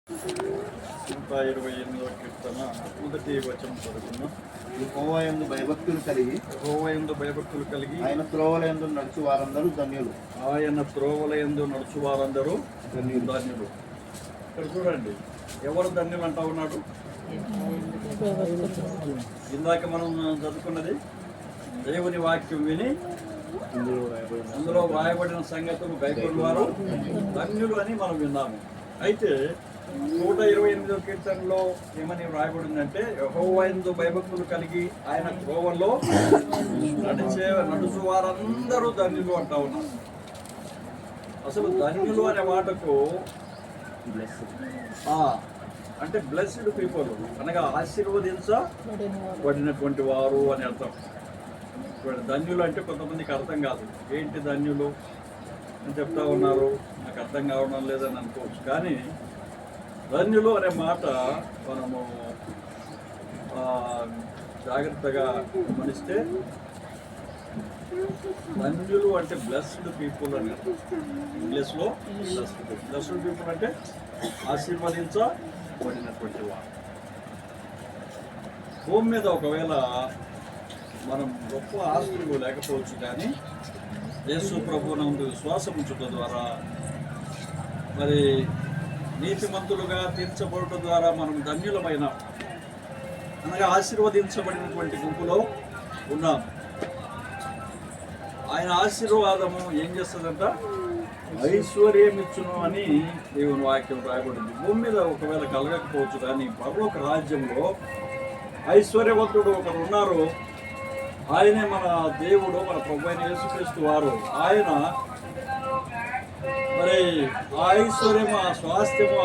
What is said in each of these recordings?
128వ కీర్తన మొదటి వచనం చదువుకున్నాం. యెహోవాయందు భయభక్తులు కలిగి ఆయన త్రోవలయందు నడుచు వారందరూ ధన్యులు. ఇక్కడ చూడండి, ఎవరు ధన్యులు అంటా ఉన్నాడు? ఇందాక మనం చదువుకున్నది దేవుని వాక్యం విని అందులో వ్రాయబడిన సంగతులు గైకొని వారు ధన్యులు అని మనం విన్నాము. అయితే 128వ కీర్తనలో ఏమని వ్రాయబడిందంటే, యెహోవాయందు భయభక్తులు కలిగి ఆయన త్రోవల్లో నడుచు వారందరూ ధన్యులు అంటా ఉన్నారు. అసలు ధన్యులు అనే మాటకు అంటే బ్లెస్డ్ పీపుల్ అనగా ఆశీర్వదించబడినటువంటి వారు అని అర్థం. ధన్యులు అంటే కొంతమందికి అర్థం కాదు. ఏంటి ధన్యులు అని చెప్తా ఉన్నారు, నాకు అర్థం కావడం లేదని అనుకోవచ్చు. కానీ ధన్యులు అనే మాట మనము జాగ్రత్తగా గమనిస్తే, ధన్యులు అంటే బ్లెస్డ్ పీపుల్ అని ఇంగ్లీష్లో బ్లెస్డ్ పీపుల్ అంటే ఆశీర్వదించబడినటువంటి వారు. భూమి మీద ఒకవేళ మనం గొప్ప ఆస్తులు లేకపోవచ్చు, కానీ యేసు ప్రభువునందు విశ్వాసం ఉంచడం ద్వారా, మరి నీతిమంతులుగా తీర్చబడటం ద్వారా మనం ధన్యులమైన అనగా ఆశీర్వదించబడినటువంటి గుంపులో ఉన్నాం. ఆయన ఆశీర్వాదము ఏం చేస్తుందంట? ఐశ్వర్యం ఇచ్చును అని దేవుని వాక్యం రాయబడింది. భూమి మీద ఒకవేళ కలగకపోవచ్చు, కానీ పరలోక రాజ్యంలో ఐశ్వర్యవంతుడు ఒకరు ఉన్నారు. ఆయనే మన దేవుడు, మన ప్రభు అయిన యేసుక్రీస్తు వారు. ఆయన మరి ఆ ఐశ్వర్యం, ఆ స్వాస్థ్యము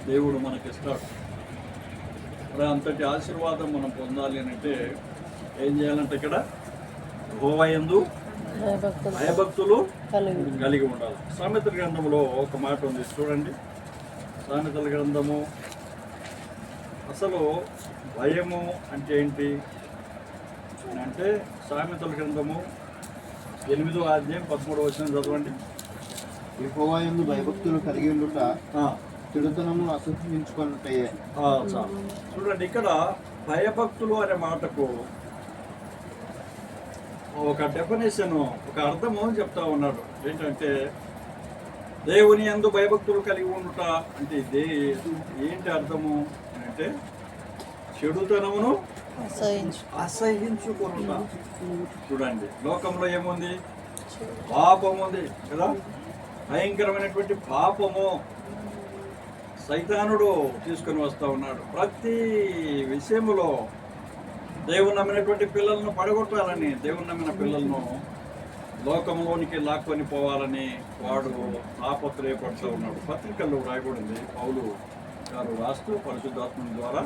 దేవుడు మనకిస్తాడు. మరి అంతటి ఆశీర్వాదం మనం పొందాలి అని అంటే ఏం చేయాలంటే, ఇక్కడ యెహోవాయందు భయభక్తులు కలిగి ఉండాలి. సామెతల గ్రంథంలో ఒక మాట ఉంది, చూడండి. సామెతల గ్రంథము అసలు భయము అంటే ఏంటి అంటే, సామెతల గ్రంథము 8వ అధ్యాయం 13వ వచనం చదవండి. యెహోవాయందు భయభక్తులు కలిగి ఉండుట చెడుతనము అసహ్యించుకున్నట్టే. చూడండి, ఇక్కడ భయభక్తులు అనే మాటకు ఒక డెఫినేషన్, ఒక అర్థము చెప్తా ఉన్నాడు. ఏంటంటే, దేవుని యందు భయభక్తులు కలిగి ఉండుట అంటే ఏంటి అర్థము అంటే, చెడుతనమును అసహించుకునుట. చూడండి, లోకంలో ఏముంది? పాపం ఉంది కదా, భయంకరమైనటువంటి పాపము సైతానుడు తీసుకుని వస్తూ ఉన్నాడు. ప్రతి విషయములో దేవుని నమ్మినటువంటి పిల్లలను పడగొట్టాలని, దేవుని నమ్మిన పిల్లలను లోకంలోనికి లాక్కొని పోవాలని వాడు తాపత్రయపడుతూ ఉన్నాడు. పత్రికల్లో రాయబడింది, పౌలు గారు రాస్తూ పరిశుద్ధాత్మ ద్వారా,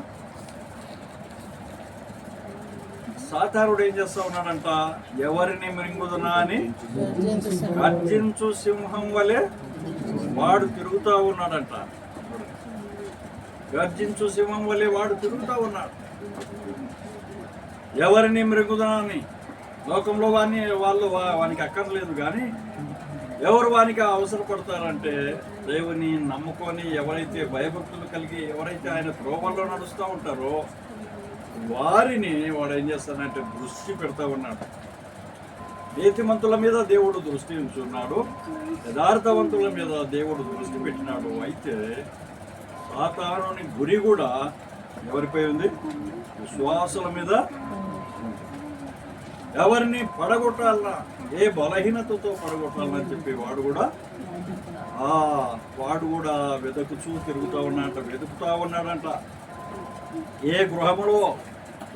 సాతానుడు ఏం చేస్తా ఉన్నాడంట? ఎవరిని మృంగుదునా అని గర్జించు సింహం వలె వాడు తిరుగుతూ ఉన్నాడంట. గర్జించు సింహం వలె వాడు తిరుగుతూ ఉన్నాడు. ఎవరిని మృంగుదునా అని. లోకంలో వానికి అక్కర్లేదు, కానీ ఎవరు వానికి అవసరపడతారంటే, దేవుని నమ్ముకొని ఎవరైతే భయభక్తులు కలిగి ఎవరైతే ఆయన త్రోవల్లో నడుస్తూ ఉంటారో వారిని వాడు ఏం చేస్తాడంటే దృష్టి పెడతా ఉన్నాడు. నీతిమంతుల మీద దేవుడు దృష్టి ఉంచున్నాడు, యథార్థవంతుల మీద దేవుడు దృష్టి పెట్టినాడు. అయితే సాతానుని గురి కూడా ఎవరిపై ఉంది? విశ్వాసుల మీద. ఎవరిని పడగొట్టాలన్నా, ఏ బలహీనతతో పడగొట్టాలని చెప్పి వాడు కూడా వెతుకుతూ ఉన్నాడంట. ఏ గృహములో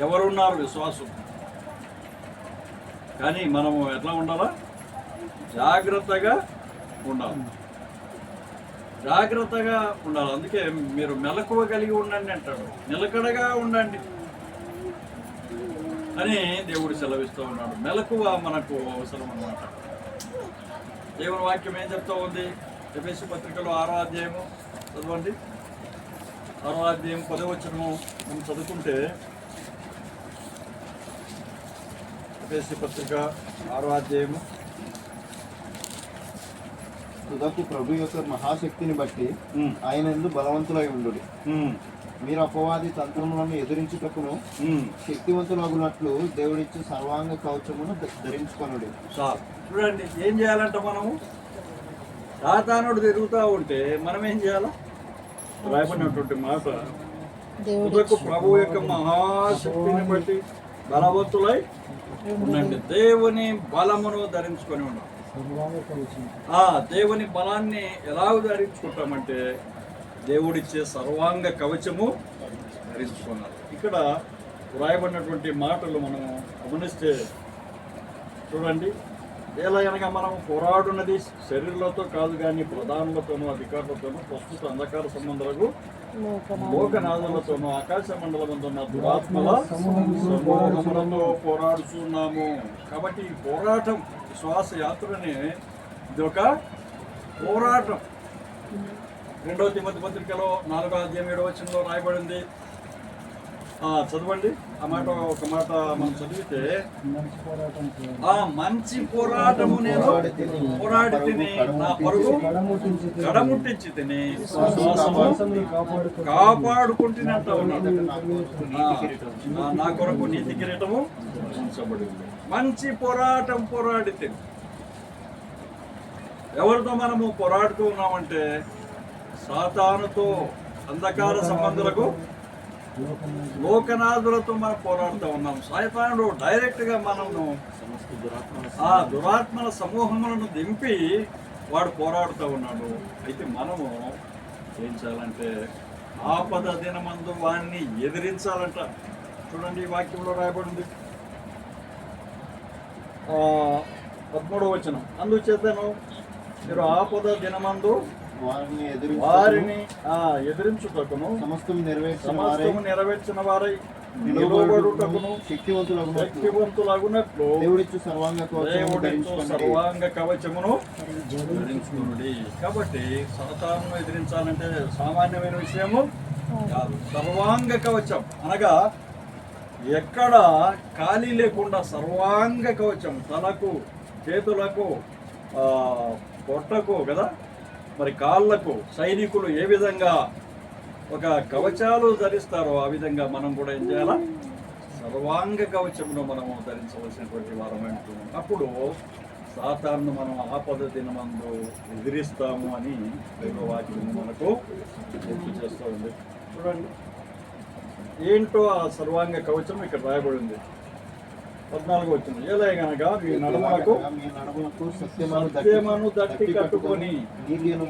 ఎవరున్నారు? విశ్వాసం. కానీ మనము ఎట్లా ఉండాలా? జాగ్రత్తగా ఉండాలి. అందుకే మీరు మెలకువ కలిగి ఉండండి అంటాడు. నిలకడగా ఉండండి అని దేవుడు సెలవిస్తూ ఉన్నాడు. మెలకువ మనకు అవసరం అన్నమాట. దేవుని వాక్యం ఏం చెప్తా ఉంది? ఎఫెసీ పత్రికలో 6వ అధ్యాయము చదవండి. 6వ అధ్యాయం 10వ వచనము మనం చదువుకుంటే, ఎఫెసీ పత్రిక 6వ అధ్యాయము తుదకు ప్రభు యొక్క మహాశక్తిని బట్టి ఉమ్, ఆయన యందు బలవంతులై ఉండు. ఉమ్, మీరు అపవాది తంత్రములను ఎదిరించుటకును ఉమ్. శక్తివంతులగునట్లు దేవుడిచ్చే సర్వాంగ కవచమును ధరించుకొనుడి. చాలు. చూడండి, ఏం చేయాలంట మనము? సాతానుడు తిరుగుతూ ఉంటే మనం ఏం చేయాలా? రాయబడినటువంటి మాట, తుదకు ప్రభు యొక్క మహాశక్తిని బట్టి బలవంతులై ఉండండి. దేవుని బలమును ధరించుకొని ఉండాలి. ఆ దేవుని బలాన్ని ఎలా ధరించుకుంటామంటే దేవుడిచ్చే సర్వాంగ కవచము ధరించుకున్నారు. ఇక్కడ వ్రాయబడినటువంటి మాటలు మనం గమనిస్తే చూడండి, ఎలా అనగా మనం పోరాడున్నది శరీరాలతో కాదు కానీ ప్రధానులతోనూ అధికారులతోనూ ప్రస్తుత అంధకార సంబంధాలకు లోకనాథులతోనూ ఆకాశ మండలమున్న దురాత్మల సమూహములతో పోరాడుతున్నాము. కాబట్టి ఈ పోరాటం, విశ్వాస యాత్రని ఇది ఒక పోరాటం. 2వ తిమోతి పత్రికలో 4వ అధ్యాయం 7వ వచనంలో రాయబడింది. చదవండి ఆ మాట, ఒక మాట మనం చదివితే, ఆ మంచి పోరాటము నేను పోరాడి తిని నా పరుగు కడముట్టించి తిని కాపాడుకుంటున్నంత ఉన్నాడు. నా కొరకు నీతి కిరీటము ఉంచబడింది. మంచి పోరాటం పోరాడి తిని. ఎవరితో మనము పోరాడుతూ ఉన్నామంటే సాతానుతో, అంధకార సంబంధులకు, లోకనాథులతో మనం పోరాడుతూ ఉన్నాం. సాతానుడు డైరెక్ట్గా మనము ఆ దురాత్మల సమూహములను దింపి వాడు పోరాడుతూ ఉన్నాడు. అయితే మనము ఏం చేయాలంటే ఆపద దినమందు వాడిని ఎదిరించాలంట. చూడండి, ఈ వాక్యంలో రాయబడింది 13వ వచనం, అందుచేతను మీరు ఆపద దినమందు వారిని ఎదిరించుటకును సమస్తము నెరవేర్చిన వారై నిలబడుటకును శక్తివంతులగునట్లు దేవుడిచ్చు సర్వాంగ కవచమును ధరించుకునుడి. కాబట్టి సాతానును ఎదిరించాలంటే సామాన్యమైన విషయము కాదు. సర్వాంగ కవచం అనగా ఎక్కడ ఖాళీ లేకుండా సర్వాంగ కవచం, తలకు, చేతులకు, పొట్టకు కదా, మరి కాళ్ళకు సైనికులు ఏ విధంగా ఒక కవచాలు ధరిస్తారో ఆ విధంగా మనం కూడా ఏం చేయాలా? సర్వాంగ కవచమును మనము ధరించవలసినటువంటి వారమై ఉంటున్నాం. అప్పుడు సాతాను మనం ఆపద దినమందు ఎదిరిస్తాము అని వాక్యము మనకు గుర్తు చేస్తూ ఉంది. చూడండి ఏంటో ఆ సర్వాంగ కవచం ఇక్కడ రాయబడింది. 14వ వచనం, ఎలాగనగా మీ నడుమునకు సత్యమును దట్టి కట్టుకొని నీతి అనే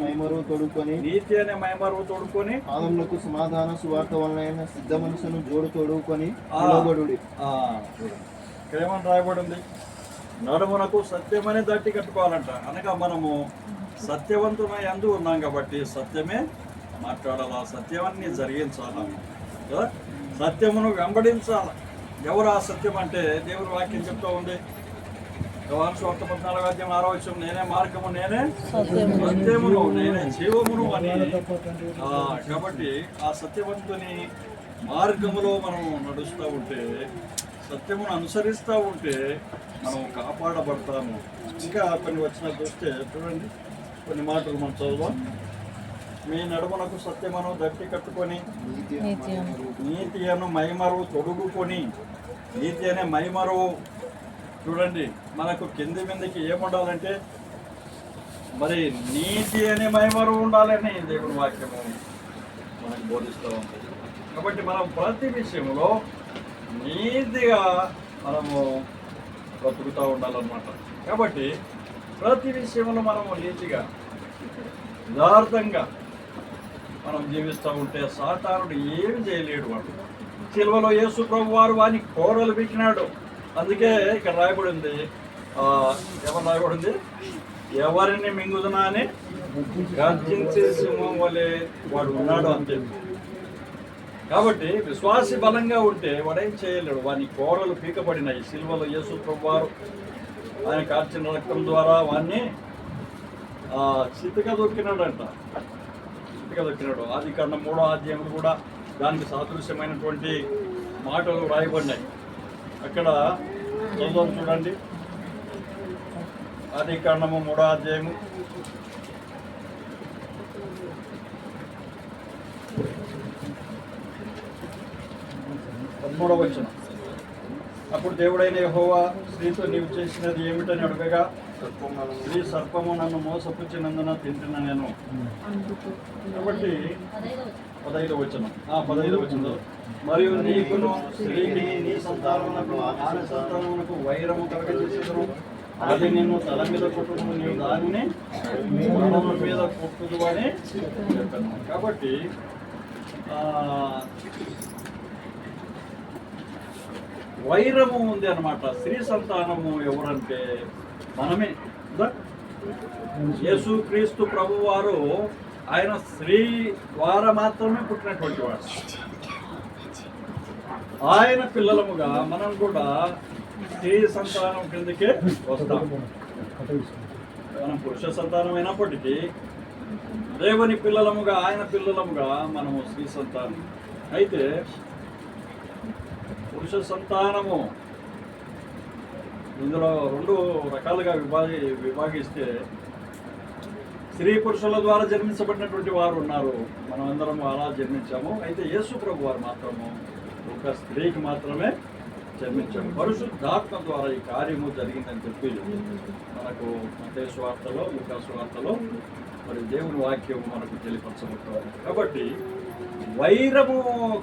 మైమరువు తొడుకొని పాదములకు సమాధాన సువార్త వలన సిద్ధ మనసును జోడు తొడుకొని ఇక్కడ ఏమని రాయబడింది? నడుమునకు సత్యమని దట్టి కట్టుకోవాలంట. అనగా మనము సత్యవంతమై అందు ఉన్నాం కాబట్టి సత్యమే మాట్లాడాలా, సత్యమని జరిగించాలా, సత్యమును వెంబడించాలి. ఎవరు ఆ సత్యం అంటే దేవుని వాక్యం చెప్తూ ఉంది. యోహాను సువార్త 14వ అధ్యాయం 6వ వచనం, నేనే మార్గము, నేనే సత్యమును, నేనే జీవమును అని. కాబట్టి ఆ సత్యవంతుని మార్గములో మనం నడుస్తూ ఉంటే, సత్యమును అనుసరిస్తూ ఉంటే మనం కాపాడబడతాము. ఇంకా కొన్ని వచనాలు చూస్తే చూడండి, కొన్ని మాటలు మనం చదువుదాం. మీ నడుమునకు సత్యమును దట్టి కట్టుకొని నీతి అను మైమరువు తొడుగుకొని. నీతి అనే మైమరువు చూడండి, మనకు కింది మీదకి ఏముండాలంటే మరి నీతి అనే మైమరువు ఉండాలని దేవుని వాక్యము మనకు బోధిస్తూ ఉంటుంది. కాబట్టి మనం ప్రతి విషయంలో నీతిగా మనము బ్రతుకుతూ ఉండాలన్నమాట. కాబట్టి ప్రతి విషయంలో మనము నీతిగా యథార్థంగా మనం జీవిస్తూ ఉంటే సాతానుడు ఏమి చేయలేడు. వాడు సిలువలో యేసు ప్రభు వారు వాని కోరలు పెట్టినాడు. అందుకే ఇక్కడ రాయబడింది, ఎవరు రాయబడింది? ఎవరిని మింగుదునా అని గర్జించే సింహం వలె వాడు ఉన్నాడు అంతే. కాబట్టి విశ్వాసి బలంగా ఉంటే వాడేం చేయలేడు. వాని కోరలు పీకబడినాయి. సిలువలో యేసు ప్రభు వారు ఆయన కార్చిన రక్తం ద్వారా వాడిని చితక దొక్కినాడంట. దొక్కినాడు. ఆదికాండం 3వ అధ్యాయం కూడా దానికి సాదృశ్యమైనటువంటి మాటలు రాయబడినాయి. అక్కడ చదువు చూడండి. ఆదికాండము 3వ అధ్యాయము 3వ వచనం. అప్పుడు దేవుడైన యెహోవా స్త్రీతో నీవు చేసినది ఏమిటని అడగగా, స్త్రీ సర్పము నన్ను మోసపుచ్చినందున తింటున్నా నేను. కాబట్టి 15వ వచనం. 15వ వచనం. మరియు నీకును స్త్రీకి నీ సంతానమునకు ఆమె సంతానమునకు వైరము కలగజేసేదను. అది నిన్ను తల మీద కొట్టును, నీవు దానిని మరణము మీద కొట్టుదు అని చెప్పాను. కాబట్టి వైరము ఉంది అన్నమాట. స్త్రీ సంతానము ఎవరంటే మనమే. యేసు క్రీస్తు ప్రభు వారు ఆయన స్త్రీ ద్వారా మాత్రమే పుట్టినటువంటి వాడు. ఆయన పిల్లలముగా మనం కూడా స్త్రీ సంతానం కిందకే వస్తాం. మనం పురుష సంతానం అయినప్పటికీ దేవుని పిల్లలముగా, ఆయన పిల్లలముగా మనము స్త్రీ సంతానం. అయితే పురుష సంతానము ఇందులో 2 రకాలుగా విభాగిస్తే స్త్రీ పురుషుల ద్వారా జన్మించబడినటువంటి వారు ఉన్నారు. మనం అందరం అలా జన్మించాము. అయితే యేసు ప్రభు వారు మాత్రము ఒక స్త్రీకి మాత్రమే జన్మించాము. పరిశుద్ధాత్మ ద్వారా ఈ కార్యము జరిగిందని చెప్పి మనకు మత్తయి సువార్తలో, లూకా సువార్తలో మరి దేవుని వాక్యం మనకు తెలియపరచబడుతుంది. కాబట్టి వైరము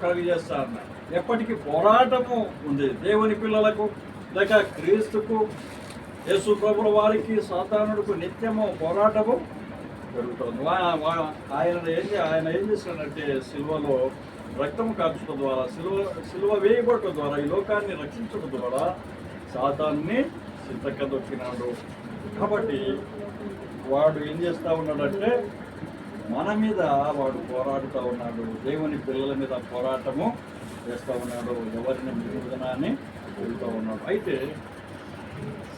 కలుగజేస్తా అన్నారు. ఎప్పటికీ పోరాటము ఉంది దేవుని పిల్లలకు, లేక క్రీస్తుకు, యేసు ప్రభుల వారికి, సాతానుడికి నిత్యము పోరాటము జరుగుతుంది. ఆయన ఏం చేశాడంటే సిలువలో రక్తము కార్చడం ద్వారా, సిలువ వేయబడటం ద్వారా, ఈ లోకాన్ని రక్షించడం ద్వారా సాతాన్ని సిద్ధక దొక్కినాడు. కాబట్టి వాడు ఏం చేస్తూ ఉన్నాడంటే మన మీద వాడు పోరాడుతూ ఉన్నాడు. దేవుని పిల్లల మీద పోరాటము చేస్తూ ఉన్నాడు. ఎవరిని మిగుదనా అని వెళ్తూ ఉన్నాడు. అయితే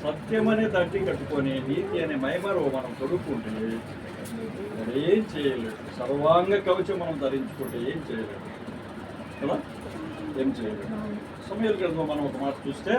సత్యమనే తట్టి కట్టుకొని నీతి అనే మైమరు మనం తొడుక్కుంటే ఏం చేయలేదు. సర్వాంగ కవచం మనం ధరించుకుంటే ఏం చేయలేదు కదా, ఏం చేయలేదు. సమయాల గ్రంథంలో మనం ఒక మాట చూస్తే